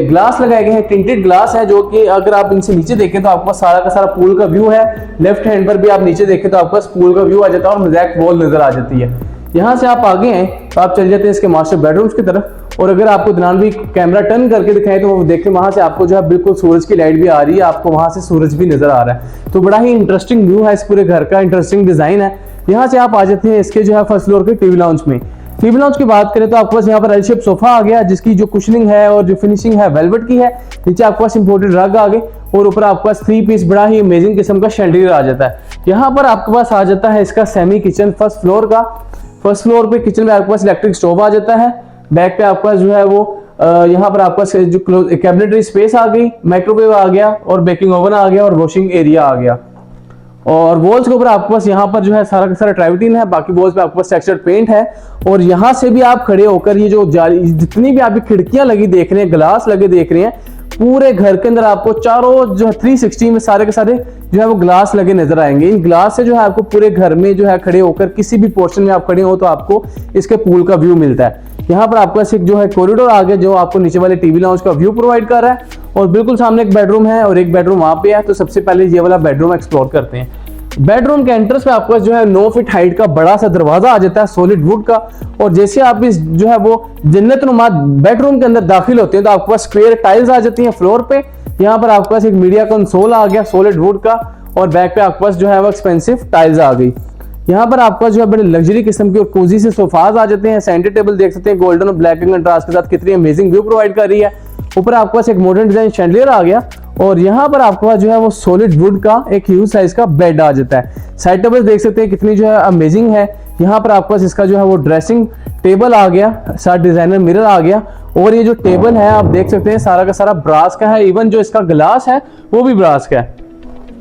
ग्लास लगाए गए हैं, टिंटेड ग्लास है जो कि अगर आप इनसे नीचे देखें तो आपके पास सारा का सारा पूल का व्यू है। लेफ्ट हैंड पर भी आप नीचे देखें तो आपके पास पूल का व्यू आ जाता है और मोज़ैक वॉल नजर आ जाती है। यहाँ से आप आगे हैं तो आप चल जाते हैं इसके मास्टर बेडरूम्स की तरफ और अगर आपको ध्यान भी कैमरा टर्न करके दिखाएं तो वो देखें वहां से आपको जो है बिल्कुल सूरज की लाइट भी आ रही है, आपको वहां से सूरज भी नजर आ रहा है। तो बड़ा ही इंटरेस्टिंग व्यू है इस पूरे घर का, इंटरेस्टिंग डिजाइन है। यहाँ से आप आ जाते हैं इसके जो है फर्स्ट फ्लोर के टीवी लाउंज में। टीवी लाउंज की बात करें तो आपके पास यहाँ पर एल शेप सोफा आ गया जिसकी जो कुशनिंग है और जो फिनिशिंग है वेलवेट की है। नीचे आपके पास इंपोर्टेड रग आ गए और ऊपर आपके पास 3 पीस बड़ा ही अमेजिंग किस्म का शैंडलियर आ जाता है। यहाँ पर आपके पास आ जाता है इसका सेमी किचन फर्स्ट फ्लोर का। फर्स्ट फ्लोर पे किचन में आपके पास इलेक्ट्रिक स्टोव आ जाता है। बैक पे आपके पास जो है वो यहाँ पर आपके पास जो कैबिनेटरी स्पेस आ गई, माइक्रोवेव आ गया और बेकिंग ओवन आ गया और वॉशिंग एरिया आ गया। और वॉल्स के ऊपर आपके पास यहाँ पर जो है सारा का सारा ट्राइवटीन है, बाकी वॉल्स पे आपके पास टेक्सचर पेंट है। और यहाँ से भी आप खड़े होकर ये जो जितनी भी आपकी खिड़कियां लगी देख रहे हैं, ग्लास लगे देख रहे हैं, पूरे घर के अंदर आपको चारों जो है 360 में सारे के सारे जो है वो ग्लास लगे नजर आएंगे। इन ग्लास से जो है आपको पूरे घर में जो है खड़े होकर किसी भी पोर्शन में आप खड़े हो तो आपको इसके पूल का व्यू मिलता है। यहाँ पर आपके पास एक जो है कॉरिडोर आ गया जो आपको नीचे वाले टीवी लाउंज का व्यू प्रोवाइड कर रहा है और बिल्कुल सामने एक बेडरूम है और एक बेडरूम वहां पे है। तो सबसे पहले ये वाला बेडरूम एक्सप्लोर करते हैं। बेडरूम के एंट्रेंस पे आपके पास जो है 9 फीट हाइट का बड़ा सा दरवाजा आ जाता है सॉलिड वुड का। और जैसे आप इस जो है वो जन्नतनुमा बेडरूम के अंदर दाखिल होते हैं तो आपके पास स्क्वायर टाइल्स आ जाती हैं फ्लोर पे। यहाँ पर आपके पास एक मीडिया कंसोल आ गया सॉलिड वुड का, और बैक पे आपके पास जो है वो एक्सपेंसिव टाइल्स आ गई। यहाँ पर आपका जो है बड़े लग्जरी किस्म के और कोजी से सोफाज आ जाते हैं। सेंटर टेबल देख सकते हैं गोल्डन और ब्लैक कंट्रास्ट के साथ कितनी अमेजिंग व्यू प्रोवाइड कर रही है। ऊपर आपके पास एक मॉडर्न डिजाइन शैंडलियर आ गया, और यहाँ पर आपके पास जो है वो सॉलिड वुड का एक ह्यूज साइज का बेड आ जाता है। साइड टेबल देख सकते हैं कितनी जो है अमेजिंग है। यहाँ पर आपके पास इसका जो है वो ड्रेसिंग टेबल आ गया, साथ डिजाइनर मिरर आ गया, और ये जो टेबल है आप देख सकते हैं सारा का सारा ब्रास का है। इवन जो इसका ग्लास है वो भी ब्रास का है।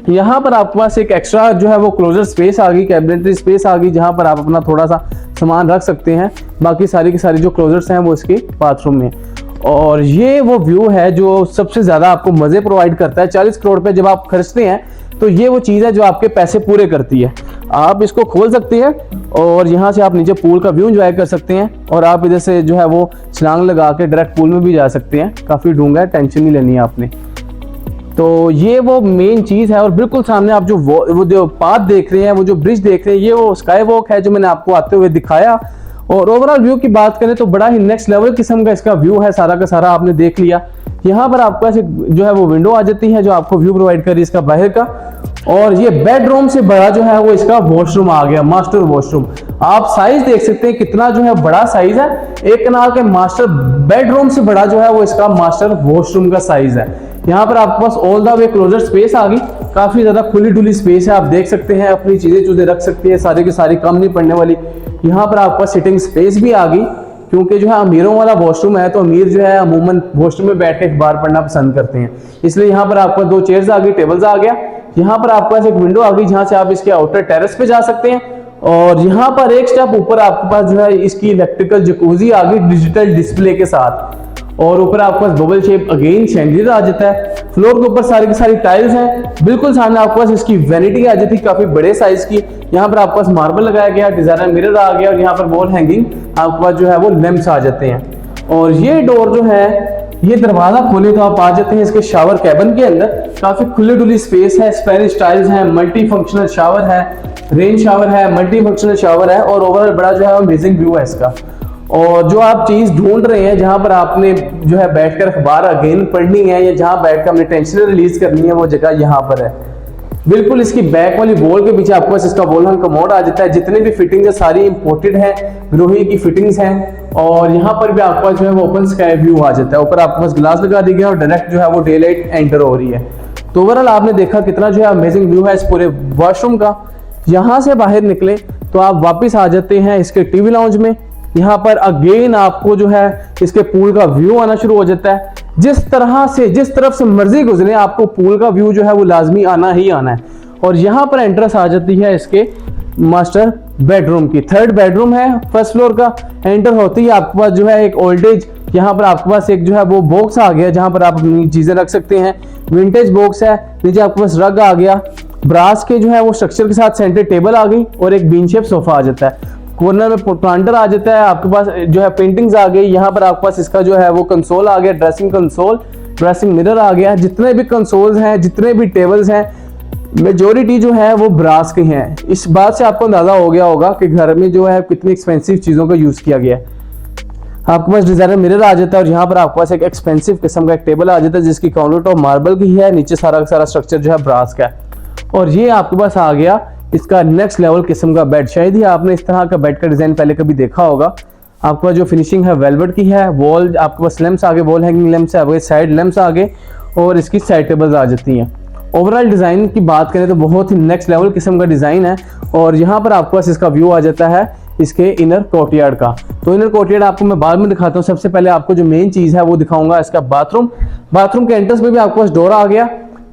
यहाँ पर आपके पास एक एक्स्ट्रा जो है वो क्लोजर स्पेस आ गई, कैबिनेटरी स्पेस आ गई, जहाँ पर आप अपना थोड़ा सा सामान रख सकते हैं। बाकी सारी की सारी जो क्लोजर्स हैं वो इसके बाथरूम में। और ये वो व्यू है जो सबसे ज्यादा आपको मजे प्रोवाइड करता है। 40 करोड़ पे जब आप खर्चते हैं तो ये वो चीज है जो आपके पैसे पूरे करती है। आप इसको खोल सकते हैं और यहाँ से आप नीचे पूल का व्यू एंजॉय कर सकते हैं, और आप इधर से जो है वो छलांग लगा के डायरेक्ट पूल में भी जा सकते हैं। काफी डूंगा है, टेंशन नहीं लेनी है आपने। तो ये वो मेन चीज है। और बिल्कुल सामने आप जो वो जो पाथ देख रहे हैं, वो जो ब्रिज देख रहे हैं, ये वो स्काई वॉक है जो मैंने आपको आते हुए दिखाया। और ओवरऑल व्यू की बात करें तो बड़ा ही नेक्स्ट लेवल किस्म का इसका व्यू है। सारा का सारा आपने देख लिया। यहाँ पर आपके पास जो है वो विंडो आ जाती है जो आपको व्यू प्रोवाइड कर रही है इसका बाहर का। और ये बेडरूम से बड़ा जो है वो इसका वॉशरूम आ गया, मास्टर वॉशरूम। आप साइज देख सकते हैं कितना जो है बड़ा साइज है। 1 कनाल के मास्टर बेडरूम से बड़ा जो है वो इसका मास्टर वॉशरूम का साइज है। यहाँ पर आपके पास all the way closure space आ गई, काफी ज्यादा खुली डुली स्पेस है। आप देख सकते हैं अपनी चीजें चूजें रख सकते हैं, सारी की सारी कम नहीं पड़ने वाली। यहाँ पर आपका सिटिंग स्पेस भी आ गई, क्योंकि जो है अमीरों वाला वॉशरूम है तो अमीर जो है अमूमन वॉशरूम में बैठ के अखबार पढ़ना पसंद करते हैं, इसलिए यहाँ पर आपका 2 चेयर्स आ गई, टेबल्स आ गया। यहाँ पर आपके पास एक विंडो आ गई जहां से आप इसके आउटर टेरेस पे जा सकते हैं। और यहाँ पर एक स्टेप ऊपर आपके पास जो है इसकी इलेक्ट्रिकल जकूजी आ गई डिजिटल डिस्प्ले के साथ। और ऊपर आपके पास बबल शेप अगेन शैंडलियर आ जाता है। फ्लोर के ऊपर सारी की सारी टाइल्स हैं। बिल्कुल सामने आपके पास इसकी वैनिटी आ जाती है काफी बड़े साइज की। यहाँ पर आपके पास मार्बल लगाया गया, डिजाइनर मिरर आ गया, और यहाँ पर वॉल हैंगिंग आपके पास जो है वो लैंप्स आ जाते हैं। और ये डोर जो है, ये दरवाजा खोले तो आप आ जाते हैं इसके शावर कैबिन के अंदर। काफी खुली डुली स्पेस है, स्पेनिश टाइल्स है, मल्टी फंक्शनल शावर है, रेन शावर है, मल्टी फंक्शनल शावर है, और ओवरऑल बड़ा जो है अमेजिंग व्यू है इसका। और जो आप चीज ढूंढ रहे हैं जहां पर आपने जो है बैठकर अखबार अगेन पढ़नी है या जहां बैठकर अपने टेंशन रिलीज करनी है, वो जगह यहाँ पर है। बिल्कुल इसकी बैक वाली वॉल के पीछे आपको इसका वॉल हैंग कमोड आ जाता है। जितने भी फिटिंग्स है सारी इंपोर्टेड है, ग्रोही की फिटिंग्स हैं। और यहाँ पर भी आपका जो है वो ओपन स्काई व्यू आ जाता है। ऊपर आपके पास ग्लास लगा दी गया और डायरेक्ट जो है वो डे लाइट एंटर हो रही है। तो ओवरऑल आपने देखा कितना जो है अमेजिंग व्यू है इस पूरे वॉशरूम का। यहाँ से बाहर निकले तो आप वापिस आ जाते हैं इसके टीवी लाउंज में। यहाँ पर अगेन आपको जो है इसके पूल का व्यू आना शुरू हो जाता है। जिस तरफ से मर्जी गुजरे आपको पूल का व्यू जो है वो लाजमी आना ही आना है। और यहाँ पर एंट्रेंस आ जाती है इसके मास्टर बेडरूम की। 3rd बेडरूम है, 1st फ्लोर का। एंटर होती है आपके पास जो है एक ओल्डेज, यहाँ पर आपके पास एक जो है वो बॉक्स आ गया जहाँ पर आप अपनी चीजें रख सकते हैं। विंटेज बॉक्स है। नीचे आपके पास रग आ गया, ब्रास के जो है वो स्ट्रक्चर के साथ सेंटर टेबल आ गई, और एक बीन शेप सोफा आ जाता है। कॉर्नर में प्लांटर आ जाता है। आपके पास जो है पेंटिंग्स आ गई। यहाँ पर आपके पास इसका जो है वो कंसोल आ गया, ड्रेसिंग कंसोल, ड्रेसिंग मिरर आ गया। जितने भी कंसोल्स हैं, जितने भी टेबल्स हैं, मेजोरिटी जो है वो ब्रास के हैं। इस बात से आपको अंदाजा हो गया होगा कि घर में जो है कितनी एक्सपेंसिव चीजों का यूज किया गया है। आपके पास डिजाइनर मिरर आ जाता है, और यहाँ पर आपके पास एक एक्सपेंसिव किस्म का एक टेबल आ जाता है जिसकी काउंटर टॉप मार्बल की है। नीचे सारा का सारा स्ट्रक्चर जो है ब्रास का है। और ये आपके पास आ गया इसका नेक्स्ट लेवल किस्म का बेड। शायद ही आपने इस तरह का बेड का डिजाइन पहले कभी देखा होगा। आपके पास जो फिनिशिंग है वेलवेट की है। वॉल आपके पास लैंप्स आगे, वॉल हैंगिंग लैंप्स आगे, साइड लैंप्स आगे, और इसकी साइड टेबल्स आ जाती हैं। ओवरऑल डिजाइन की बात करें तो बहुत ही नेक्स्ट लेवल किस्म का डिजाइन है। और यहाँ पर आपके पास इसका व्यू आ जाता है इसके इनर कोर्टयार्ड का। तो इनर कोर्टयार्ड आपको मैं बाद में दिखाता हूँ। सबसे पहले आपको जो मेन चीज है वो दिखाऊंगा इसका बाथरूम। बाथरूम के एंट्रेंस में भी आपके पास डोर आ गया।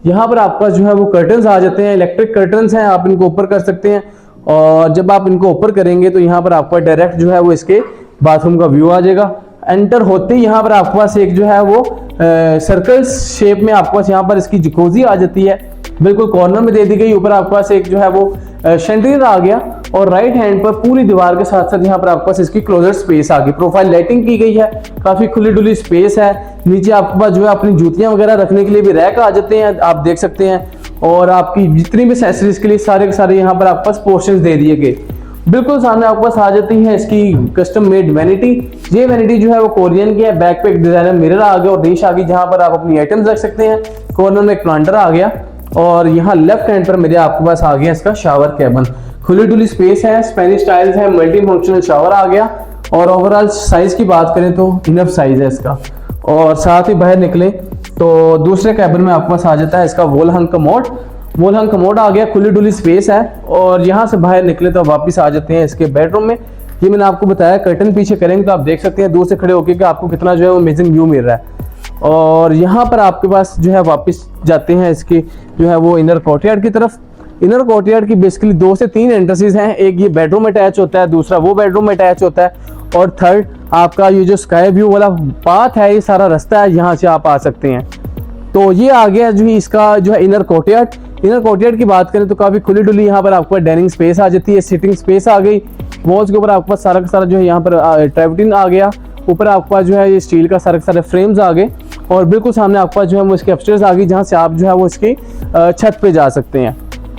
यहाँ पर आपका जो है वो कर्टन्स आ जाते हैं, इलेक्ट्रिक कर्टन्स हैं, आप इनको ऊपर कर सकते हैं। और जब आप इनको ऊपर करेंगे तो यहाँ पर आपका डायरेक्ट जो है वो इसके बाथरूम का व्यू आ जाएगा। एंटर होते ही यहाँ पर आपके पास एक जो है वो सर्कल शेप में आपके पास यहाँ पर इसकी जकूजी आ जाती है, बिल्कुल कॉर्नर में दे दी गई। ऊपर आपके पास एक जो है वो शैंडलियर आ गया, और राइट हैंड पर पूरी दीवार के साथ साथ यहाँ पर आपके पास इसकी क्लोजर स्पेस आ गई। प्रोफाइल लाइटिंग की गई है, काफी खुली डुली स्पेस है। नीचे आपके पास जो है अपनी जूतियां वगैरह रखने के लिए भी रैक आ जाते हैं, आप देख सकते हैं। और आपकी जितनी भी एक्सेसरीज के लिए सारे के सारे यहाँ पर आपके पास पोर्शंस दे दिए गए। बिल्कुल सामने आपके पास आ जाती है इसकी कस्टम मेड वैनिटी। ये वैनिटी जो है वो कोरियन की है। बैक पे एक डिजाइनर मिरर आ गया और डिश आ गई जहां पर आप अपनी आइटम्स रख सकते हैं। कॉर्नर में एक प्लांटर आ गया और यहाँ लेफ्ट हैंड पर मेरे आपके पास आ गया इसका शावर कैबिन। खुली डुली स्पेस है, स्पेनिश टाइल्स है, मल्टी फंक्शनल शावर आ गया और ओवरऑल साइज की बात करें तो इनफ साइज है इसका। और साथ ही बाहर निकले तो दूसरे कैबिन में आपके पास आ जाता है इसका वॉल हंग कमोड। वॉल हंग कमोड आ गया, खुली डुली स्पेस है और यहाँ से बाहर निकले तो वापस आ जाते हैं इसके बेडरूम में। ये मैंने आपको बताया, कर्टन पीछे करेंगे तो आप देख सकते हैं दूर से खड़े होकर कि आपको कितना जो है वो अमेजिंग व्यू मिल रहा है। और यहाँ पर आपके पास जो है वापस जाते हैं इसके जो है वो इनर कोर्टयार्ड की तरफ। इनर कोर्टयार्ड की बेसिकली 2 से 3 एंट्रेंसेस हैं। एक ये बेडरूम अटैच होता है, दूसरा वो बेडरूम अटैच होता है और थर्ड आपका ये जो स्काई व्यू वाला पाथ है, ये सारा रास्ता है, यहाँ से आप आ सकते हैं। तो ये आ गया जो इसका जो है इनर कोर्टयार्ड। इनर कोर्टयार्ड की बात करें तो काफी खुली डुली यहाँ पर आपको डाइनिंग स्पेस आ जाती है, सिटिंग स्पेस आ गई। वॉल्स के ऊपर आपके पास सारा का सारा जो है यहाँ पर ट्रेवटिन आ गया। ऊपर आपके पास जो है ये स्टील का सारे के सारे फ्रेम्स आ गए और बिल्कुल सामने आपके पास जो है वो इसके अपस्टेयर्स आ गई जहाँ से आप जो है वो इसकी छत पे जा सकते हैं।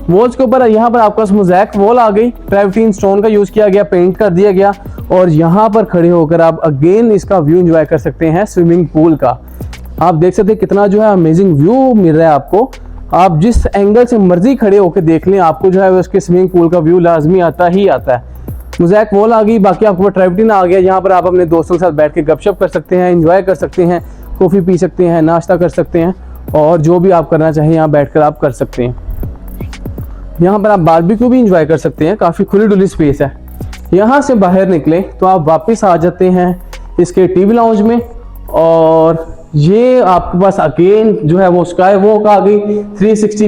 वॉल्स के ऊपर यहाँ पर आपके पास मोज़ैक वॉल आ गई, ट्रेवटिन स्टोन का यूज किया गया, पेंट कर दिया गया और यहाँ पर खड़े होकर आप अगेन इसका व्यू एंजॉय कर सकते हैं स्विमिंग पूल का। आप देख सकते हैं कितना जो है अमेजिंग व्यू मिल रहा है आपको। आप जिस एंगल से मर्जी खड़े होकर देख लें, आपको जो है उसके स्विमिंग पूल का व्यू लाजमी आता ही आता है। मोज़ैक वॉल आ गई, बाकी आपको ट्रेवटिन आ गया। यहाँ पर आप अपने दोस्तों के साथ बैठ के गपशप कर सकते हैं, एंजॉय कर सकते हैं, कॉफ़ी पी सकते हैं, नाश्ता कर सकते हैं और जो भी आप करना चाहें यहाँ बैठ कर आप कर सकते हैं। यहाँ पर आप बारबेक्यू भी एंजॉय कर सकते हैं, काफ़ी खुली डुली स्पेस है। यहाँ से बाहर निकले तो आप वापस आ जाते हैं इसके टीवी लाउंज में और ये आपके पास अगेन जो है वो स्काई वॉक आ गई 360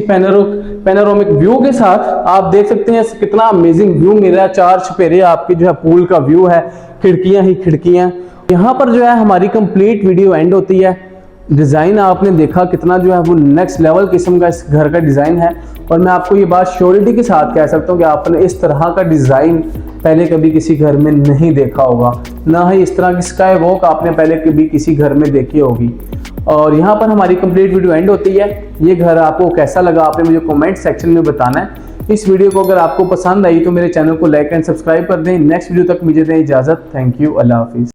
पैनोरामिक व्यू के साथ। आप देख सकते हैं कितना अमेजिंग व्यू मिल रहा है। 4 चुफेरे आपकी जो है पूल का व्यू है, खिड़कियां ही खिड़कियां। यहाँ पर जो है हमारी कंप्लीट वीडियो एंड होती है। डिज़ाइन आपने देखा कितना जो है वो नेक्स्ट लेवल किस्म का इस घर का डिज़ाइन है और मैं आपको ये बात श्योरिटी के साथ कह सकता हूँ कि आपने इस तरह का डिज़ाइन पहले कभी किसी घर में नहीं देखा होगा, ना ही इस तरह की स्काई वॉक आपने पहले कभी किसी घर में देखी होगी। और यहाँ पर हमारी कंप्लीट वीडियो एंड होती है। ये घर आपको कैसा लगा आपने मुझे कमेंट सेक्शन में बताना है। इस वीडियो को अगर आपको पसंद आई तो मेरे चैनल को लाइक एंड सब्सक्राइब कर दें। नेक्स्ट वीडियो तक मुझे दें इजाज़त। थैंक यू, अल्लाह हाफिज़।